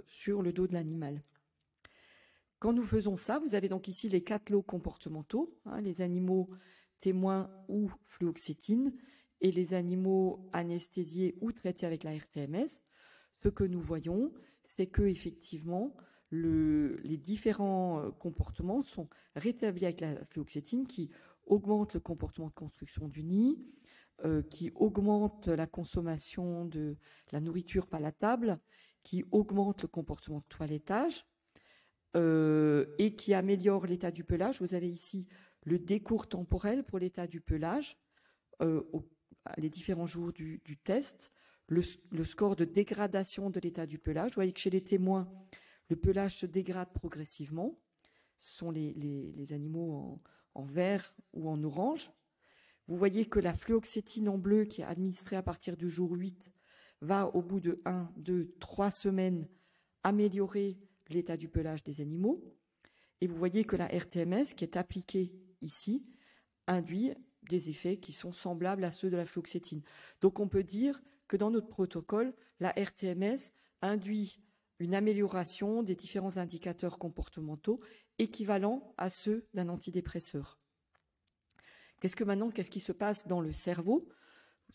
sur le dos de l'animal. Quand nous faisons ça, vous avez donc ici les 4 lots comportementaux, les animaux témoins ou fluoxétine et les animaux anesthésiés ou traités avec la RTMS. Ce que nous voyons, c'est que effectivement, les différents comportements sont rétablis avec la fluoxétine, qui augmente le comportement de construction du nid, qui augmente la consommation de la nourriture palatable, qui augmente le comportement de toilettage, et qui améliore l'état du pelage. Vous avez ici le décours temporel pour l'état du pelage, les différents jours du test, le score de dégradation de l'état du pelage. Vous voyez que chez les témoins, le pelage se dégrade progressivement. Ce sont les animaux en vert ou en orange. Vous voyez que la fluoxétine en bleu, qui est administrée à partir du jour 8, va au bout de 1, 2, 3 semaines améliorer l'état du pelage des animaux. Et vous voyez que la RTMS, qui est appliquée ici, induit des effets qui sont semblables à ceux de la fluoxétine. Donc on peut dire que dans notre protocole, la RTMS induit une amélioration des différents indicateurs comportementaux équivalents à ceux d'un antidépresseur. Qu'est-ce qui se passe dans le cerveau?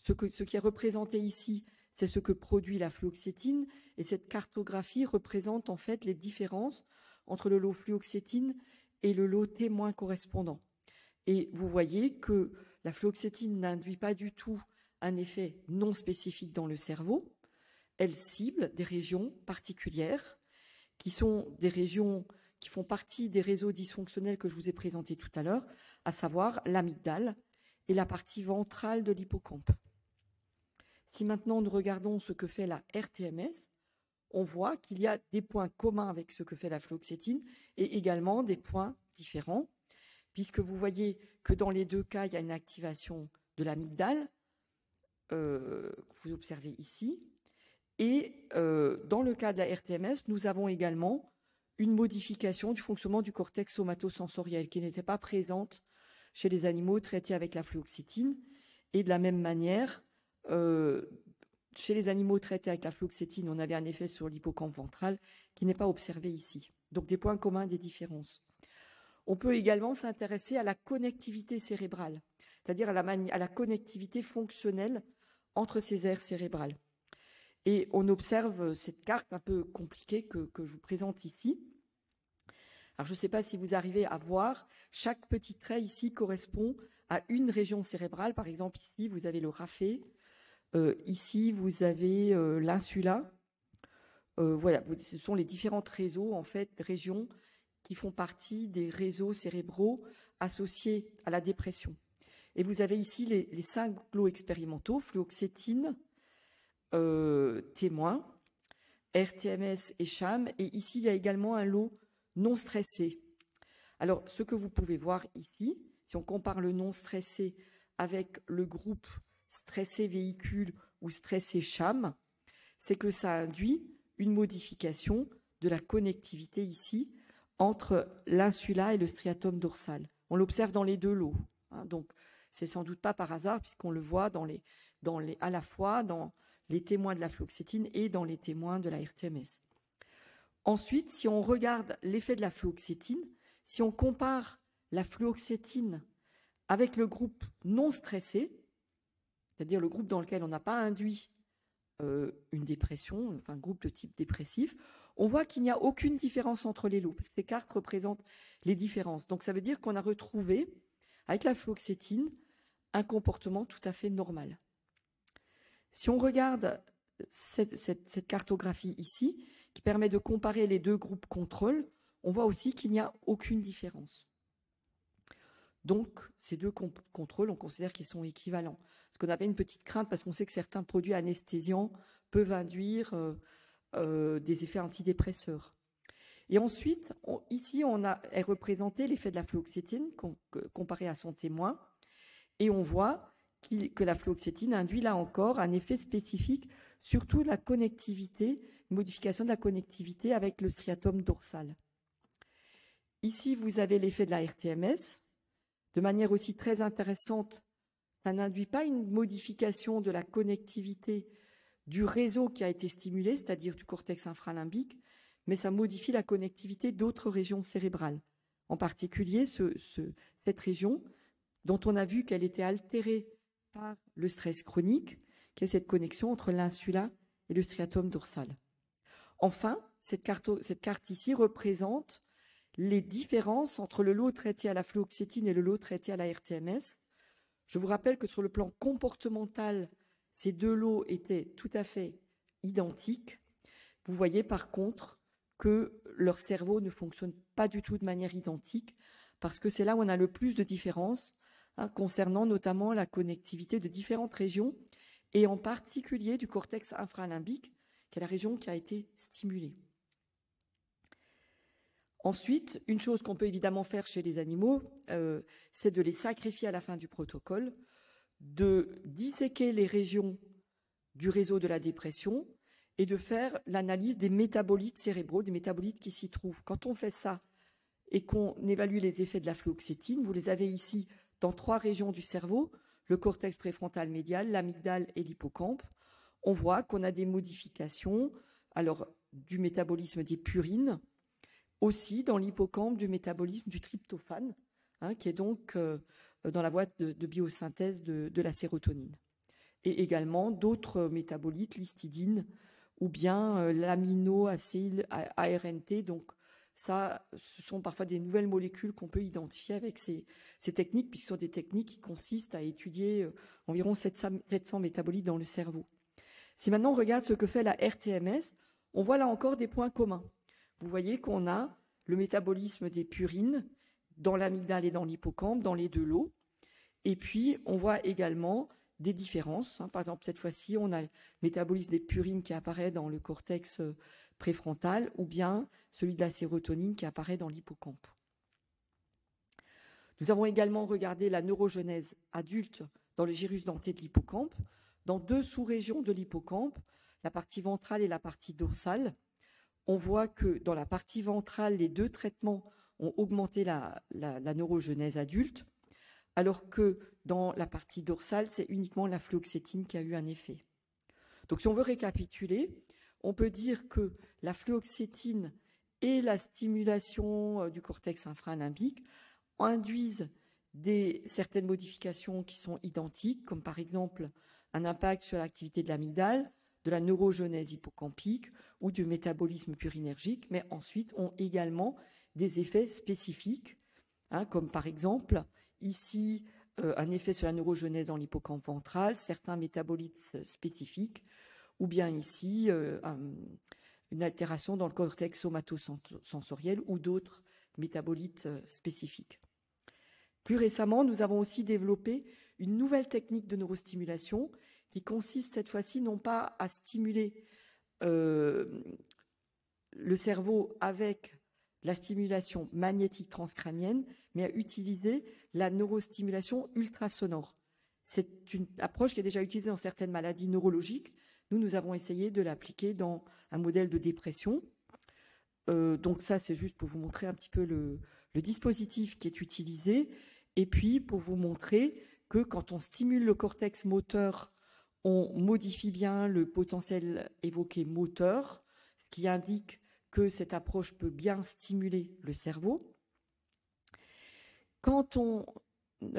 Ce qui est représenté ici, c'est ce que produit la fluoxétine, et cette cartographie représente en fait les différences entre le lot fluoxétine et le lot témoin correspondant. Et vous voyez que la fluoxétine n'induit pas du tout un effet non spécifique dans le cerveau. Elle cible des régions particulières qui sont des régions qui font partie des réseaux dysfonctionnels que je vous ai présentés tout à l'heure, à savoir l'amygdale et la partie ventrale de l'hippocampe. Si maintenant nous regardons ce que fait la RTMS, on voit qu'il y a des points communs avec ce que fait la fluoxétine et également des points différents, puisque vous voyez que dans les deux cas, il y a une activation de l'amygdale, que vous observez ici, et dans le cas de la RTMS, nous avons également une modification du fonctionnement du cortex somatosensoriel qui n'était pas présente chez les animaux traités avec la fluoxétine. Et de la même manière, chez les animaux traités avec la fluoxétine, on avait un effet sur l'hippocampe ventral qui n'est pas observé ici. Donc des points communs, des différences. On peut également s'intéresser à la connectivité cérébrale, c'est-à-dire à la connectivité fonctionnelle entre ces aires cérébrales. Et on observe cette carte un peu compliquée que je vous présente ici. Alors je ne sais pas si vous arrivez à voir, chaque petit trait ici correspond à une région cérébrale. Par exemple, ici, vous avez le raphé. Ici, vous avez l'insula. Voilà, ce sont les différents réseaux, en fait, régions qui font partie des réseaux cérébraux associés à la dépression. Et vous avez ici les 5 lots expérimentaux, fluoxétine, témoin, RTMS et CHAM. Et ici, il y a également un lot non stressé. Alors, ce que vous pouvez voir ici, si on compare le non stressé avec le groupe stressé véhicule ou stressé CHAM, c'est que ça induit une modification de la connectivité ici entre l'insula et le striatum dorsal. On l'observe dans les deux lots. Donc, c'est sans doute pas par hasard puisqu'on le voit à la fois dans les témoins de la fluoxétine et dans les témoins de la RTMS. Ensuite, si on regarde l'effet de la fluoxétine, si on compare la fluoxétine avec le groupe non stressé, c'est-à-dire le groupe dans lequel on n'a pas induit une dépression, enfin un groupe de type dépressif, on voit qu'il n'y a aucune différence entre les lots, parce que ces cartes représentent les différences. Donc ça veut dire qu'on a retrouvé, avec la fluoxétine, un comportement tout à fait normal. Si on regarde cette cartographie ici, qui permet de comparer les deux groupes contrôle, on voit aussi qu'il n'y a aucune différence. Donc, ces deux contrôles, on considère qu'ils sont équivalents. Parce qu'on avait une petite crainte, parce qu'on sait que certains produits anesthésiants peuvent induire des effets antidépresseurs. Et ensuite, ici, est représenté l'effet de la fluoxétine comparé à son témoin. Et on voit que la fluoxétine induit là encore un effet spécifique, surtout la connectivité, une modification de la connectivité avec le striatum dorsal. Ici, vous avez l'effet de la RTMS. de manière aussi très intéressante, ça n'induit pas une modification de la connectivité du réseau qui a été stimulé, c'est-à-dire du cortex infralimbique, mais ça modifie la connectivité d'autres régions cérébrales. En particulier, cette région dont on a vu qu'elle était altérée par le stress chronique, qui est cette connexion entre l'insula et le striatum dorsal. Enfin, cette carte ici représente les différences entre le lot traité à la fluoxétine et le lot traité à la rTMS. Je vous rappelle que sur le plan comportemental, ces deux lots étaient tout à fait identiques. Vous voyez par contre que leur cerveau ne fonctionne pas du tout de manière identique, parce que c'est là où on a le plus de différences, concernant notamment la connectivité de différentes régions, et en particulier du cortex infralimbique, qui est la région qui a été stimulée. Ensuite, une chose qu'on peut évidemment faire chez les animaux, c'est de les sacrifier à la fin du protocole, de disséquer les régions du réseau de la dépression et de faire l'analyse des métabolites cérébraux, des métabolites qui s'y trouvent. Quand on fait ça et qu'on évalue les effets de la fluoxétine, vous les avez ici dans 3 régions du cerveau, le cortex préfrontal médial, l'amygdale et l'hippocampe. On voit qu'on a des modifications alors, du métabolisme des purines, aussi dans l'hippocampe du métabolisme du tryptophane, qui est donc dans la voie de biosynthèse de la sérotonine. Et également d'autres métabolites, l'histidine ou bien l'aminoacyle ARNT. Donc ça, ce sont parfois des nouvelles molécules qu'on peut identifier avec ces techniques, puisque ce sont des techniques qui consistent à étudier environ 700 métabolites dans le cerveau. Si maintenant on regarde ce que fait la rTMS, on voit là encore des points communs. Vous voyez qu'on a le métabolisme des purines dans l'amygdale et dans l'hippocampe, dans les deux lots. Et puis, on voit également des différences. Par exemple, cette fois-ci, on a le métabolisme des purines qui apparaît dans le cortex préfrontal ou bien celui de la sérotonine qui apparaît dans l'hippocampe. Nous avons également regardé la neurogenèse adulte dans le gyrus denté de l'hippocampe, dans 2 sous-régions de l'hippocampe, la partie ventrale et la partie dorsale. On voit que dans la partie ventrale, les 2 traitements ont augmenté la neurogenèse adulte, alors que dans la partie dorsale, c'est uniquement la fluoxétine qui a eu un effet. Donc si on veut récapituler, on peut dire que la fluoxétine et la stimulation du cortex infralimbique induisent certaines modifications qui sont identiques, comme par exemple un impact sur l'activité de l'amygdale, de la neurogenèse hippocampique ou du métabolisme purinergique, mais ensuite ont également des effets spécifiques, comme par exemple ici un effet sur la neurogenèse dans l'hippocampe ventral, certains métabolites spécifiques, ou bien ici une altération dans le cortex somatosensoriel ou d'autres métabolites spécifiques. Plus récemment, nous avons aussi développé une nouvelle technique de neurostimulation qui consiste cette fois-ci non pas à stimuler le cerveau avec la stimulation magnétique transcrânienne, mais à utiliser la neurostimulation ultrasonore. C'est une approche qui est déjà utilisée dans certaines maladies neurologiques. Nous avons essayé de l'appliquer dans un modèle de dépression. Donc ça, c'est juste pour vous montrer un petit peu le dispositif qui est utilisé, et puis pour vous montrer que quand on stimule le cortex moteur, on modifie bien le potentiel évoqué moteur, ce qui indique que cette approche peut bien stimuler le cerveau. Quand on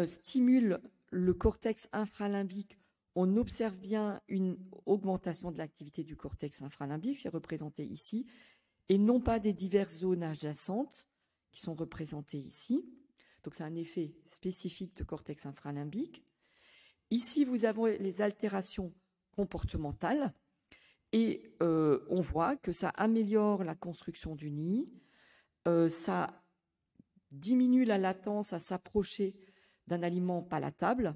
stimule le cortex infralimbique, on observe bien une augmentation de l'activité du cortex infralimbique, c'est représenté ici, et non pas des diverses zones adjacentes qui sont représentées ici. Donc c'est un effet spécifique de cortex infralimbique. Ici, vous avez les altérations comportementales et on voit que ça améliore la construction du nid, ça diminue la latence à s'approcher d'un aliment palatable,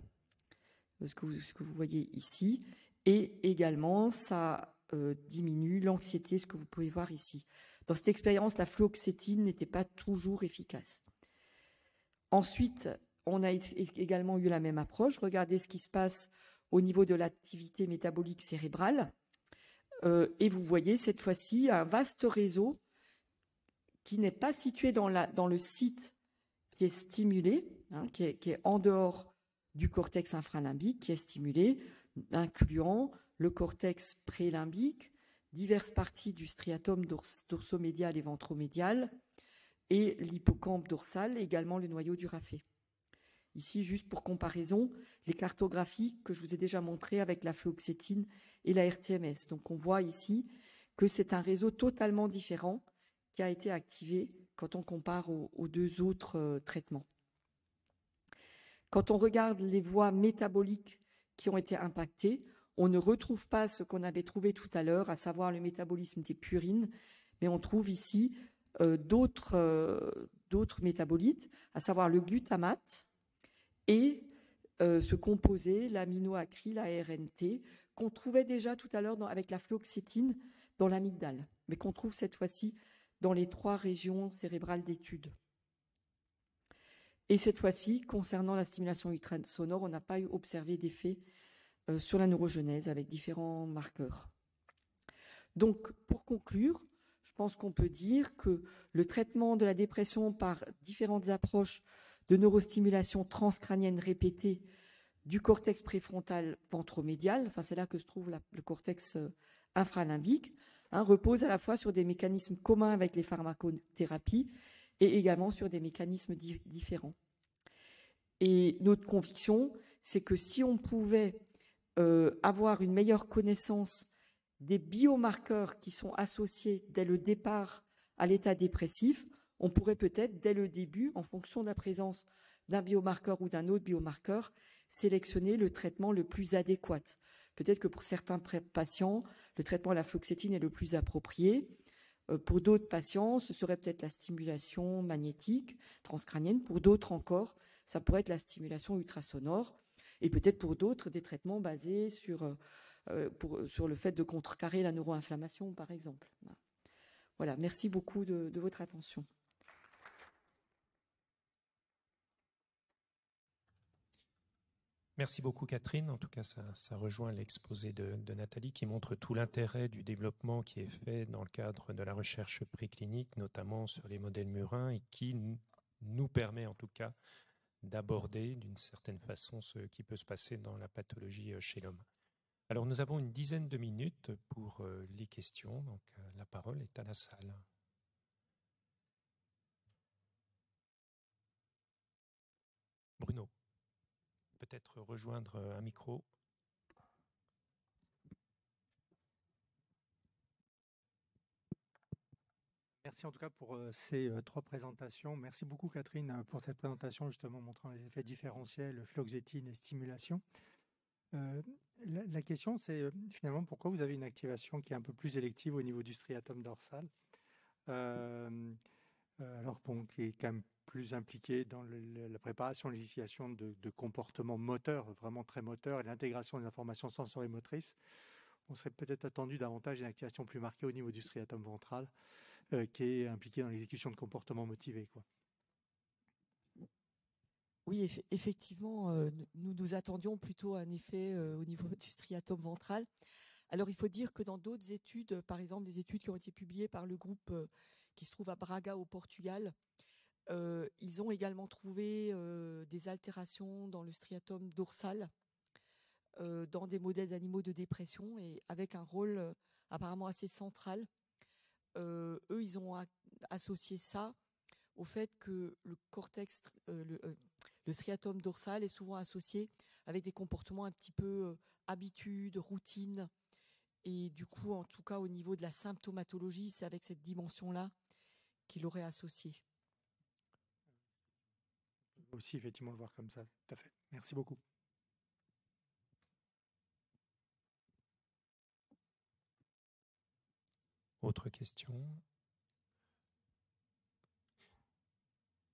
ce que vous voyez ici, et également ça diminue l'anxiété, ce que vous pouvez voir ici. Dans cette expérience, la fluoxétine n'était pas toujours efficace. Ensuite, on a également eu la même approche. Regardez ce qui se passe au niveau de l'activité métabolique cérébrale. Et vous voyez cette fois-ci un vaste réseau qui n'est pas situé dans le site qui est stimulé, hein, qui est en dehors du cortex infralimbique, qui est stimulé, incluant le cortex prélimbique, diverses parties du striatum dorsomédial et ventromédial, et l'hippocampe dorsal, et également le noyau du raphe. Ici, juste pour comparaison, les cartographies que je vous ai déjà montrées avec la fluoxétine et la RTMS. Donc on voit ici que c'est un réseau totalement différent qui a été activé quand on compare aux deux autres traitements. Quand on regarde les voies métaboliques qui ont été impactées, on ne retrouve pas ce qu'on avait trouvé tout à l'heure, à savoir le métabolisme des purines, mais on trouve ici d'autres métabolites, à savoir le glutamate et ce composé, l'aminoacryl ARNT, qu'on trouvait déjà tout à l'heure avec la fluoxétine dans l'amygdale, mais qu'on trouve cette fois-ci dans les 3 régions cérébrales d'étude. Et cette fois-ci, concernant la stimulation ultrasonore, on n'a pas observé d'effet sur la neurogenèse avec différents marqueurs. Donc, pour conclure, je pense qu'on peut dire que le traitement de la dépression par différentes approches de neurostimulation transcrânienne répétée du cortex préfrontal ventromédial, enfin c'est là que se trouve le cortex infralimbique, repose à la fois sur des mécanismes communs avec les pharmacothérapies et également sur des mécanismes différents. Et notre conviction, c'est que si on pouvait avoir une meilleure connaissance des biomarqueurs qui sont associés dès le départ à l'état dépressif, on pourrait peut-être, dès le début, en fonction de la présence d'un biomarqueur ou d'un autre biomarqueur, sélectionner le traitement le plus adéquat. Peut-être que pour certains patients, le traitement à la fluoxétine est le plus approprié. Pour d'autres patients, ce serait peut-être la stimulation magnétique transcrânienne. Pour d'autres encore, ça pourrait être la stimulation ultrasonore. Et peut-être pour d'autres, des traitements basés sur le fait de contrecarrer la neuroinflammation, par exemple. Voilà, merci beaucoup de votre attention. Merci beaucoup Catherine. En tout cas, ça rejoint l'exposé de Nathalie qui montre tout l'intérêt du développement qui est fait dans le cadre de la recherche préclinique, notamment sur les modèles murins, et qui nous permet en tout cas d'aborder d'une certaine façon ce qui peut se passer dans la pathologie chez l'homme. Alors nous avons une dizaine de minutes pour les questions, donc la parole est à la salle. Bruno, peut-être rejoindre un micro. Merci en tout cas pour ces 3 présentations. Merci beaucoup Catherine pour cette présentation justement montrant les effets différentiels, fluoxétine et stimulation. La question c'est finalement pourquoi vous avez une activation qui est un peu plus élective au niveau du striatum dorsal, alors bon, qui est quand même plus impliqué dans la préparation, l'initiation de comportements moteurs, vraiment très moteurs, et l'intégration des informations sensorimotrices. On serait peut-être attendu davantage une activation plus marquée au niveau du striatum ventral, qui est impliqué dans l'exécution de comportements motivés, quoi. Oui, effectivement, nous attendions plutôt un effet au niveau du striatum ventral. Alors, il faut dire que dans d'autres études, par exemple des études qui ont été publiées par le groupe qui se trouve à Braga au Portugal, ils ont également trouvé des altérations dans le striatum dorsal dans des modèles animaux de dépression et avec un rôle apparemment assez central. Eux, ils ont associé ça au fait que le cortex, le striatum dorsal est souvent associé avec des comportements un petit peu habitudes, routines. Et du coup, en tout cas, au niveau de la symptomatologie, c'est avec cette dimension-là qu'il aurait associé. On peut aussi effectivement le voir comme ça, tout à fait. Merci beaucoup. Autre question?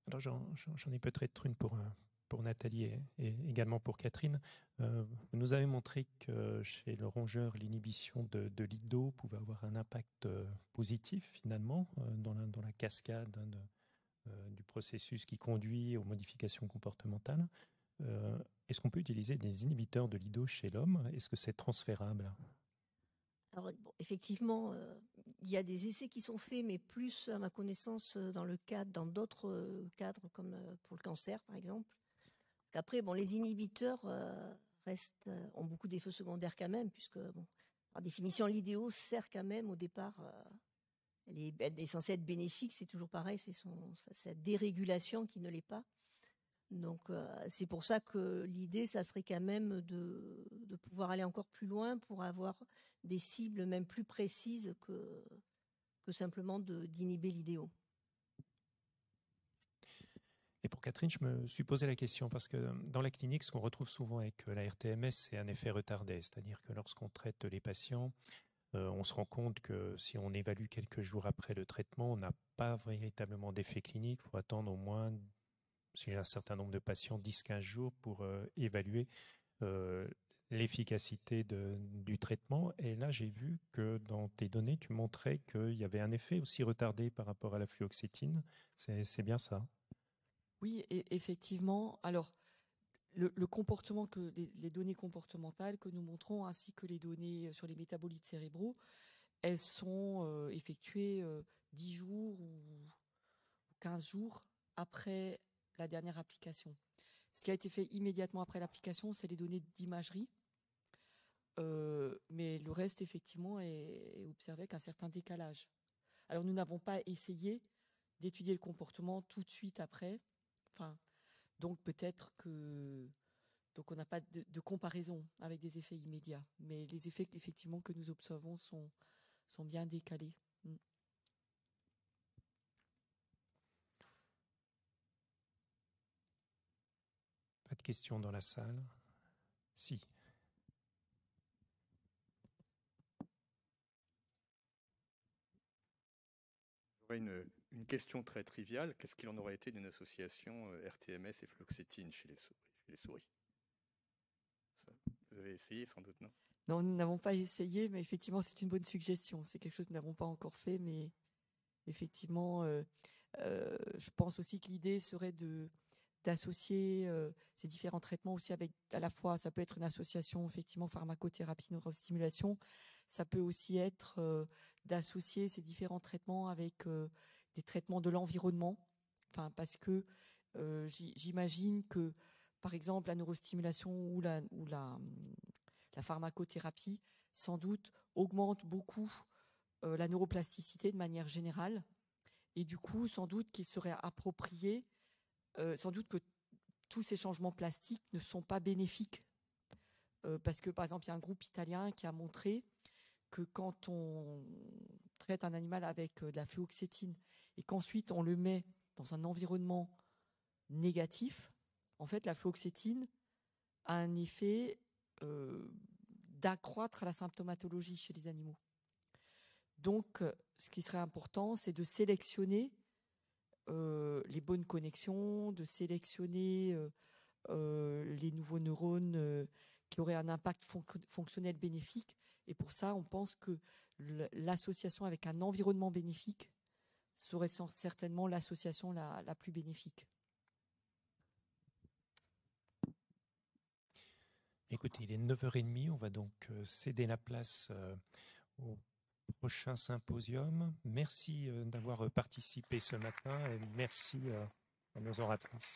Alors j'en ai peut-être une pour Nathalie et également pour Catherine. Vous nous avez montré que chez le rongeur, l'inhibition de l'IDO pouvait avoir un impact positif finalement dans la cascade du processus qui conduit aux modifications comportementales. Est-ce qu'on peut utiliser des inhibiteurs de l'IDO chez l'homme? Est-ce que c'est transférable? Alors, bon, effectivement, il y a des essais qui sont faits, mais plus, à ma connaissance, dans d'autres cadres, comme pour le cancer, par exemple. Après, bon, les inhibiteurs ont beaucoup d'effets secondaires quand même, puisque, bon, par définition, l'idéo sert quand même au départ, elle est censée être bénéfique, c'est toujours pareil, c'est sa dérégulation qui ne l'est pas. Donc, c'est pour ça que l'idée, ça serait quand même de pouvoir aller encore plus loin pour avoir des cibles même plus précises que simplement d'inhiber l'idéo. Et pour Catherine, je me suis posé la question parce que dans la clinique, ce qu'on retrouve souvent avec la RTMS, c'est un effet retardé. C'est-à-dire que lorsqu'on traite les patients, on se rend compte que si on évalue quelques jours après le traitement, on n'a pas véritablement d'effet clinique. Il faut attendre au moins, si j'ai un certain nombre de patients, 10-15 jours pour évaluer l'efficacité du traitement. Et là, j'ai vu que dans tes données, tu montrais qu'il y avait un effet aussi retardé par rapport à la fluoxétine. C'est bien ça? Oui, effectivement. Alors, le comportement les données comportementales que nous montrons, ainsi que les données sur les métabolites cérébraux, elles sont effectuées 10 jours ou 15 jours après la dernière application. Ce qui a été fait immédiatement après l'application, c'est les données d'imagerie. Mais le reste, effectivement, est observé avec un certain décalage. Alors, nous n'avons pas essayé d'étudier le comportement tout de suite après. Enfin, donc peut-être que on n'a pas de comparaison avec des effets immédiats, mais les effets effectivement que nous observons sont bien décalés. Pas de questions dans la salle? Si. J'aurais une question très triviale. Qu'est-ce qu'il en aurait été d'une association RTMS et fluoxétine chez les souris? Ça, vous avez essayé sans doute, non? Non, nous n'avons pas essayé, mais effectivement, c'est une bonne suggestion. C'est quelque chose que nous n'avons pas encore fait, mais effectivement, je pense aussi que l'idée serait d'associer ces différents traitements aussi avec, à la fois, ça peut être une association effectivement pharmacothérapie, neurostimulation, ça peut aussi être d'associer ces différents traitements avec des traitements de l'environnement, enfin parce que j'imagine que par exemple la neurostimulation ou la pharmacothérapie sans doute augmente beaucoup la neuroplasticité de manière générale, et du coup sans doute qu'il serait approprié, sans doute que tous ces changements plastiques ne sont pas bénéfiques. Parce que, par exemple, il y a un groupe italien qui a montré que quand on traite un animal avec de la fluoxétine et qu'ensuite on le met dans un environnement négatif, en fait, la fluoxétine a un effet d'accroître la symptomatologie chez les animaux. Donc, ce qui serait important, c'est de sélectionner les bonnes connexions, de sélectionner les nouveaux neurones qui auraient un impact fonctionnel bénéfique. Et pour ça, on pense que l'association avec un environnement bénéfique serait certainement l'association la plus bénéfique. Écoutez, il est 9h30, on va donc céder la place au prochain symposium. Merci d'avoir participé ce matin et merci à nos oratrices.